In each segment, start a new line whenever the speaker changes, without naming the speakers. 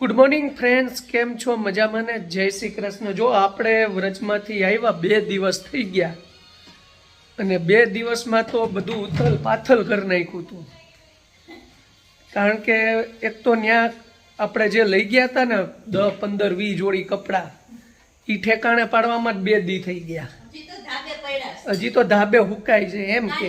Good morning friends, કેમ છો? મજામાં ને? જય શ્રી કૃષ્ણ. જો આપણે વ્રજમાંથી આવ્યા 2 દિવસ થઈ ગયા અને 2 દિવસમાં તો બધું ઉથલ પાથલ કરી નાખ્યું હતું. કારણ કે એક તો ત્યાં આપણે જે લઈ ગયા હતા ને 10, 15, 20 જોડી કપડાં, એ ઠેકાણે પાડવામાં જ 2 દી થઈ ગયા. હજી તો ધાબે હુકાય છે એમ કે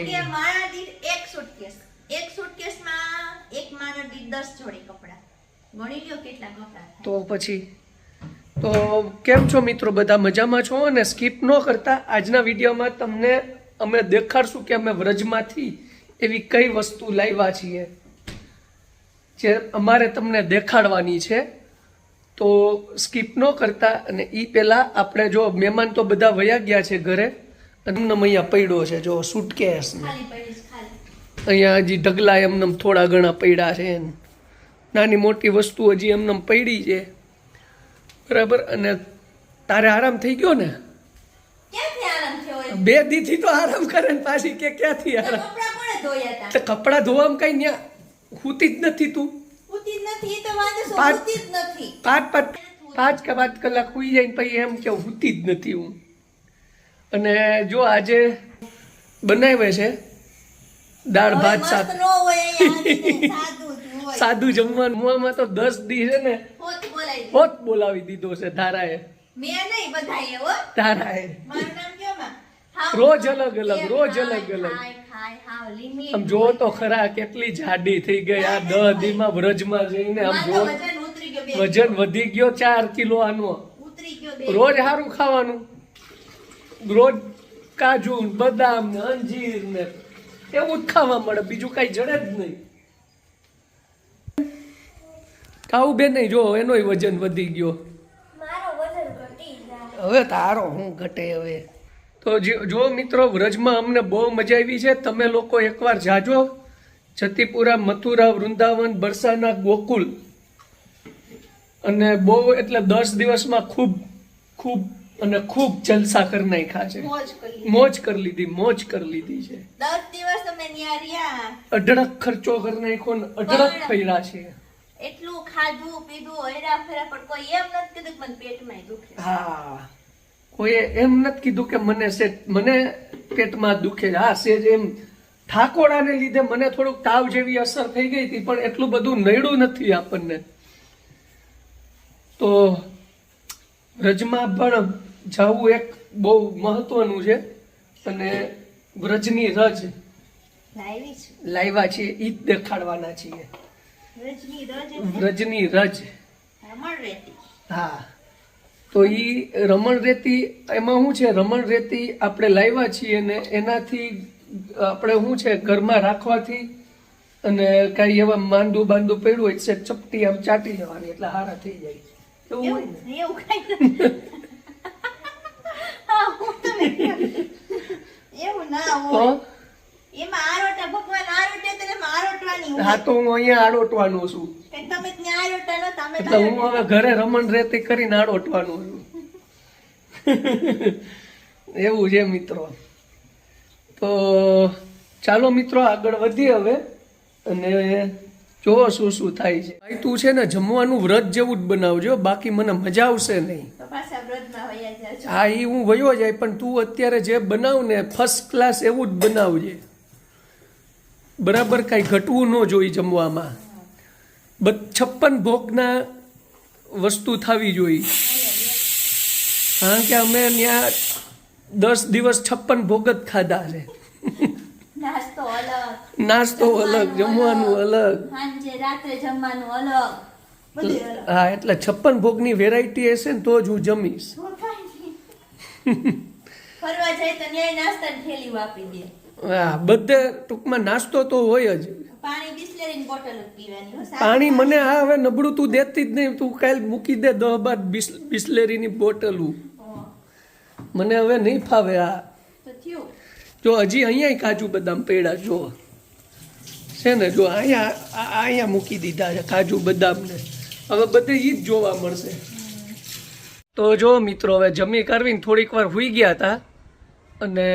તો પછી તો કેમ છો મિત્રો? બધા મજામાં છો? અને સ્કીપ ન કરતા આજના વિડીયોમાં તમને અમે દેખાડશું કે અમે વ્રજમાંથી એવી કઈ વસ્તુ લાવ્યા છીએ જે અમારે તમને દેખાડવાની છે. તો સ્કીપ ન કરતા. અને એ પહેલાં આપણે જો મહેમાન તો બધા વયા ગયા છે ઘરે, અને અહીંયા પડ્યો છે જો સુટકેસ, અહીંયા હજી ઢગલા એમને થોડા ઘણા પડ્યા છે, નાની મોટી વસ્તુ હજી એમને પડી છે, બરાબર. અને તારે આરામ થઈ ગયો ને? 2 દીથી તો આરામ કરે ને પાછી કે ક્યાંથી આરામ? કપડા ધોવામાં કઈ ન્યા હુતી જ નથી તું? પાંચ કલાક હુઈ જાય પછી એમ કે હુતી જ નથી હું. અને જો આજે બનાવે છે દાળ ભાત શાક, સાદું જમવાનું. મોમાં તો 10 દી છે ને હોત બોલાવી દીધો છે ધારાએ. ધારાએ રોજ અલગ અલગ, રોજ અલગ અલગ. આમ જો તો ખરા કેટલી જાડી થઈ ગઈ આ 10 દીમાં વ્રજમાં જઈને. આમ જો વજન વધી ગયો 4 કિલો આનો. રોજ સારું ખાવાનું, રોજ કાજુ બદામ ને અંજીર ને એવું જ ખાવા મળે, બીજું કઈ જડે જ નહીં. ખાવું બે નહીં. જો એનોય વજન વધી ગયો. હવે તારો હું ઘટે હવે. તો જો મિત્રો, વ્રજમાં અમને બહુ મજા આવી છે. તમે લોકો એકવાર જાજો. જતીપુરા, મથુરા, વૃંદાવન, બરસાના, ગોકુલ. અને બહુ એટલે 10 દિવસમાં ખૂબ ખૂબ અને ખૂબ જલસા કરી નાખ્યા છે. મોજ કરી લીધી છે.
10 દિવસ તમે ન્યા રહ્યા,
અઢળક ખર્ચો કરી નાખ્યો ને અઢળક ફર્યા છે.
એટલું ખાધું પીધું હેરા ફેરા, પણ કોઈ એમ નથી કીધું કે મને પેટમાં દુખે.
હા, કોઈએ એમ નથી કીધું કે મને પેટમાં દુખે. હા, સેજ એમ ઠાકોરાને લીધે મને થોડુંક તાવ જેવી અસર થઈ ગઈ હતી, પણ એટલું બધું નડ્યું નથી આપણને. તો વ્રજમાં પણ જવું એક બહુ મહત્વનું છે. અને વ્રજની રજ લાવ્યા છીએ, ઈ જ દેખાડવાના છીએ. વ્રજની રજ, હા. તો ઈ રમણ રેતી, એમાં શું છે, રમણ રેતી આપણે લાવ્યા છીએ ને એનાથી આપણે શું છે ઘરમાં રાખવાથી, અને કઈ એવા માંદું બાંદું પડ્યું હોય છે ચપટી આમ ચાટી જવાની એટલે હારા થઈ જાય. એવું હોય ને?
એવું ના હોય. એમાં આરોટા ભગવાન આરોટે તો એમાં આરોટવાની હોય.
હા, તો હું અહીંયા આડોટવાનો છું.
તમે ત્યાં આરોટા નતા, અમે
એટલે હું હવે ઘરે રમણ રેતી કરીને આડોટવાનું છું. એવું છે મિત્રો. તો ચાલો મિત્રો આગળ વધીએ હવે, અને જોવો શું શું થાય છે. ભાઈ તું છે ને જમવાનું વ્રત જેવું જ બનાવજો, બાકી મને મજા આવશે નહીં. હા, એ હું વયો જાય, પણ તું અત્યારે જે બનાવ ને ફર્સ્ટ ક્લાસ એવું જ બનાવજે, બરાબર? કાંઈ ઘટવું ન જોઈએ જમવામાં. 56 ભોગના વસ્તુ થવી જોઈએ. કારણ કે અમે ત્યાં 10 દિવસ 56 ભોગ જ ખાધા છે. નાસ્તો અલગ, જમવાનું અલગ,
રાત્રે જમવાનું અલગ.
હા, એટલે 56 ભોગની વેરાયટી હશે ને તો જ હું જમીશ.
ફરવા જાય તો ન્યાય નાસ્તાની થેલી આપી દે.
હા, બધે ટૂંકમાં નાસ્તો તો હોય જ.
પાણી બિસ્લેરીની બોટલ જ પીવાની.
પાણી મને હા હવે નબળું તું દેતી જ નહીં. તું કાલ મૂકી દે 10-12 બિસ્લેરીની બોટલું. મને હવે નહીં ફાવે. આ જો હજી અહીંયા કાજુ બદામ પડ્યા જો છે ને, જો અહીંયા મૂકી દીધા છે કાજુ બદામ ને. હવે બધે ઈ જ જોવા મળશે. તો જો મિત્રો, હવે જમી કરવીને થોડીક વાર હુઈ ગયા હતા, અને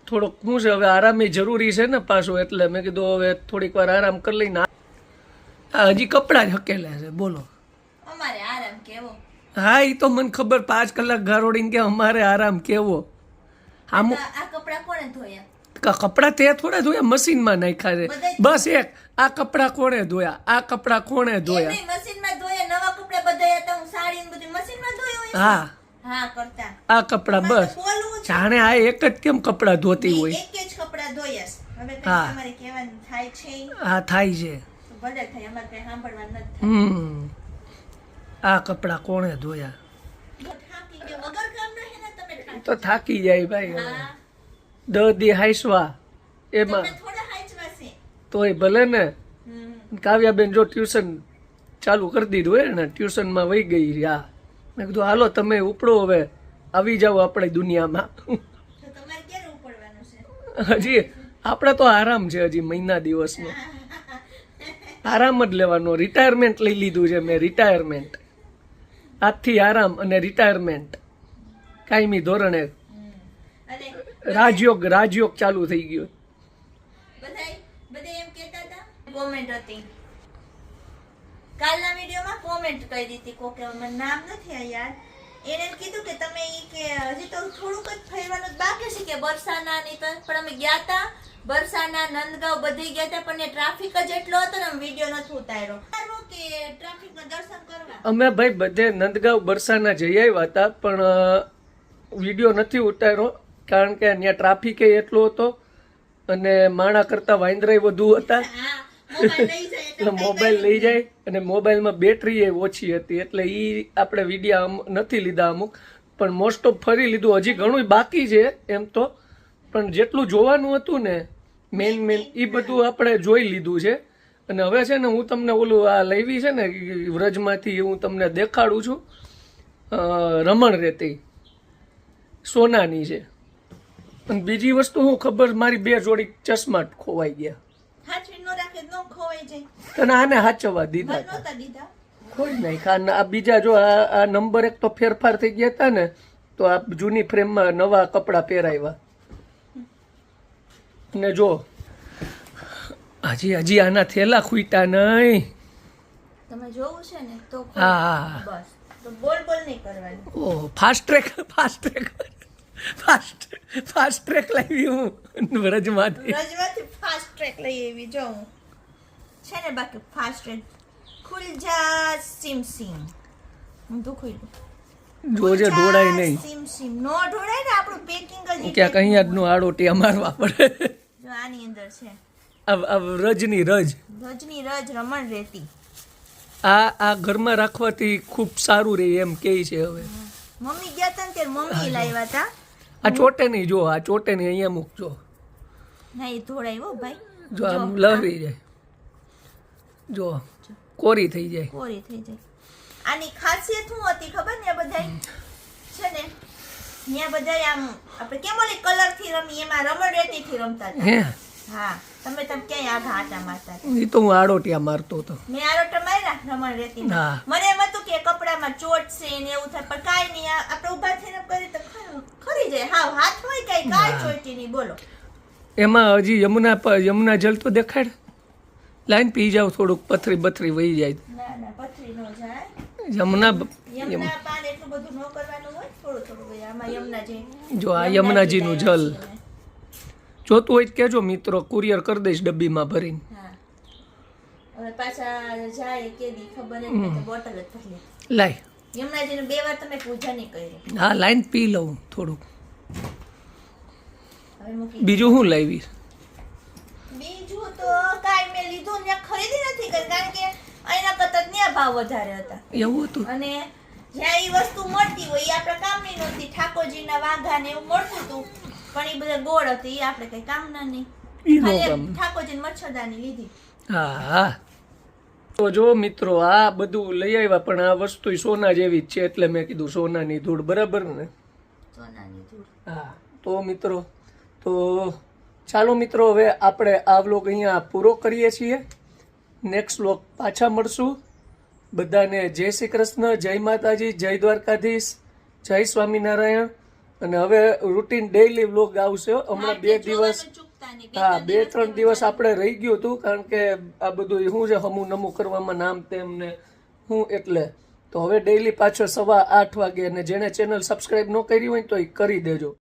થોડોક શું છે હવે આરામ જરૂરી છે ને પાછું, એટલે મેં કીધું હવે થોડીક વાર આરામ કરી લઈને. હજી કપડાં જ હકેલા છે. બોલો,
અમારે આરામ કેવો.
હા એ તો મને ખબર 5 કલાક ઘારોડીને કે અમારે આરામ કેવો. આમ
આ કપડા કોણે ધોયા?
કપડા તે થોડા ધોયા, મશીનમાં નાખ્યા છે.
બધાય-
બસ એક આ કપડા કોણે ધોયા, આ કપડા કોણે ધોયા.
એમની મશીનમાં ધોયા, નવા કપડા બધાય હતા, હું સાડી ને બધું મશીનમાં ધોયું હોય છે.
હા
હા કરતા.
આ કપડા
અમારે
બસ
તો બોલવું છે.
જાણે આ એક જ કેમ કપડા ધોતી હોય.
એક જ કપડા ધોયા છે. હવે કંઈ
હા.
તમારે કહેવાનું થાય છે
આ થાય છે.
તો ભલે થાય, અમારે કઈ સાંભળવાનું નથી થાય.
આ કપડા કોણે ધોયા.
જો થાકી ગયો, વગર કામનો છે ને તમે થાકી.
તો થાકી જાય ભાઈ.
હા,
10 દી હાઈસવા એમાં
તમે થોડા હાંચવા છે.
તોય ભલે ને.
હમ.
કાવ્યાબેન જો ટ્યુશન ચાલુ કરી દીધું હોય ને, ટ્યુશનમાં વહી ગઈ રહ્યા. મેં કીધું હાલો તમે ઉપડો, હવે આવી જાઓ આપણે દુનિયામાં.
તો તમારે ક્યારે ઉપડવાનું છે?
હજી આપણે તો આરામ છે, હજી મહિના દિવસનો આરામ જ લેવાનો. રિટાયરમેન્ટ લઈ લીધું છે મેં, રિટાયરમેન્ટ. આજથી આરામ અને રિટાયરમેન્ટ કાયમી ધોરણે.
અને
રાજયોગ ચાલુ થઈ ગયો.
બધા એમ કહેતા હતા, કોમેન્ટ હતી કાલના વિડીયોમાં, કોમેન્ટ કરી હતી કોકે, મને નામ નથી આ યાદ. એને એમ કીધું કે તમે ઈ કે હજી તો થોડુંક જ ફરવાનું જ બાકી છે કે બરસાના ની, તો પણ અમે ગયા હતા બરસાના, નંદગાંવ બધે ગયા હતા, પણ ટ્રાફિક જ એટલો હતો ને અમે વિડીયો નથી ઉતાર્યો કે ટ્રાફિકમાં દર્શન કરવા.
અમે ભાઈ બધે નંદગાંવ બરસાના જઈ આવ્યા હતા, પણ વિડીયો નથી ઉતાર્યો કારણ કે ત્યાં ટ્રાફિક એટલો હતો અને માણા કરતા વાંદરાય વધુ હતા.
હા, મોબાઈલ લઈ જાય
એટલે મોબાઈલ લઈ જાય અને મોબાઈલમાં બેટરી એ ઓછી હતી, એટલે ઈ આપણે વિડીયો નથી લીધા અમુક, પણ મોસ્ટ ઓફ ફરી લીધું. હજી ઘણું બાકી છે એમ તો, પણ જેટલું જોવાનું હતું ને મેન એ બધું આપણે જોઈ લીધું છે. અને હવે છે ને હું તમને ઓલું આ લેવી છે ને વ્રજમાંથી હું તમને દેખાડું છું. રમણ રેતી સોનાની છે. અને બીજી વસ્તુ હું ખબર, મારી 2 જોડી ચશ્મા ખોવાઈ ગયા.
હાથવી નો રાખે નો ખોવાઈ જાય.
તને આને હાચવવા દીધા
મને
હતા.
નહોતા દીધા.
કોઈ નહીં. આ બીજા જો આ નંબર એક તો ફેરફાર થઈ ગયા હતા ને, તો આ જૂની ફ્રેમમાં નવા કપડા પહેરાવ્યા. અને જો હજી આના થેલા ખૂટ્યા નહીં.
તમે જોવું છે ને તો
હા.
બસ, તો બોલ નહીં કરવાનું.
ઓ ફાસ્ટ ટ્રેક લાવી હું વ્રજમાંથી.
રજવાથી ફાસ્ટ ટ્રેક લઈ એવી જો હું છે ને, બાકી ફાસ્ટ ટ્રેક ખુલ જા સિમ સિમ. હું તો ખુલ્લું
જોજે ઢોળાય નહીં.
સિમ સિમ નો ઢોળાય ને, આપણું પેકિંગ જ
ક્યાંક અહીંયા જ નો આડોટિયા મારવા પડે.
જો આની અંદર છે
આ રજની રજ.
રજની રજ રમણ રેતી.
આ ઘરમાં રાખવાથી ખૂબ સારું રહે એમ કહે છે. હવે
મમ્મી ગયા તા ને ત્યારે મમ્મી લાવ્યા હતા.
આ ચોટે નહીં, જો આ ચોટે નહીં, અહીંયા મૂકજો.
ના એ ધોળાય હો ભાઈ,
જો આમ લહરી જાય, જો કોરી થઈ જાય.
કોરી થઈ જાય. આની ખાસિયત શું હતી ખબર ને? આ બધાય છે ને ત્યાં બધાય આમ આપણે કેમ ઓલી કલર થી રમી, એમાં રમણ રેતી થી રમતા હતા.
હે
હા, તમે ક્યાંય આઘા આટા મારતા હતા?
એ તો હું આડોટિયા મારતો હતો.
મેં આરોટા માર્યા રમણ રેતી.
હા.
મને એમ હતું કે કપડામાં ચોટ છે ને એવું થાય, પણ કાંઈ નહીં. આપણે ઉભા થઈને કરી તો ખરી જાય. હાવ હાથ હોય કાંઈ ચોટી નહીં. બોલો
એમાં હજી યમુના જલ તો દેખાડ. લાઈન પી જાવ, થોડુંક પથરી વહી જાય.
ના ના, પથરી નો જાય.
યમુના
પાન એટલું બધું ન કરવાનું હોય, થોડું થોડું હોય. આમાં યમુનાજી,
જો આ યમુનાજીનું જલ જોતું હોય કેજો મિત્રો, કુરિયર કરી દઈશ ડબ્બીમાં ભરીને.
હા, હવે પાછા જાય કે દી ખબર નહીં, બોટલ જ ભરી.
લાય
યમુનાજીને 2 વાર તમે પૂજા નહીં કરી.
હા, લાઈન પી લઉં થોડુંક.
હવે મૂકી.
બીજું શું લાવી?
બીજું તો કાંઈ મેં લીધું ને ખરીદી નથી કરી, કારણ કે અહીંના કરતા ત્યાં ભાવ વધારે હતા.
એવું હતું.
અને જ્યાં એ વસ્તુ મળતી હોય એ આપણે કામની નહોતી. ઠાકોરજીના વાઘા ને એવું મળતું હતું, પણ એ બધા ગોળ હતી, એ આપણે કઈ કામના નહીં.
ઈ નો
ખાલી
કામ.
ઠાકોરજીની મચ્છરદાની લીધી.
હા. તો જો મિત્રો, આ બધું લઈ આવ્યા, પણ આ વસ્તુ સોના જેવી જ છે, એટલે મેં કીધું સોનાની ધૂળ. બરાબર ને?
સોનાની ધૂળ.
હા. તો મિત્રો, તો ચાલો મિત્રો, હવે આપણે આ વ્લોગ અહીંયા પૂરો કરીએ છીએ. નેક્સ્ટ વ્લોગ પાછા મળશું. બધાને જય શ્રી કૃષ્ણ, જય માતાજી, જય દ્વારકાધીશ, જય સ્વામિનારાયણ. અને હવે રૂટીન ડેઈલી વ્લોગ આવશે. હમણાં 2 દિવસ, હા 2-3 દિવસ આપણે રહી ગયું હતું, કારણ કે આ બધું શું છે હમું નમું કરવામાં નામ તેમ ને હું, એટલે તો હવે ડેઈલી પાછો 8:15 વાગે, અને જેણે ચેનલ સબસ્ક્રાઇબ ન કરી હોય તો એ કરી દેજો.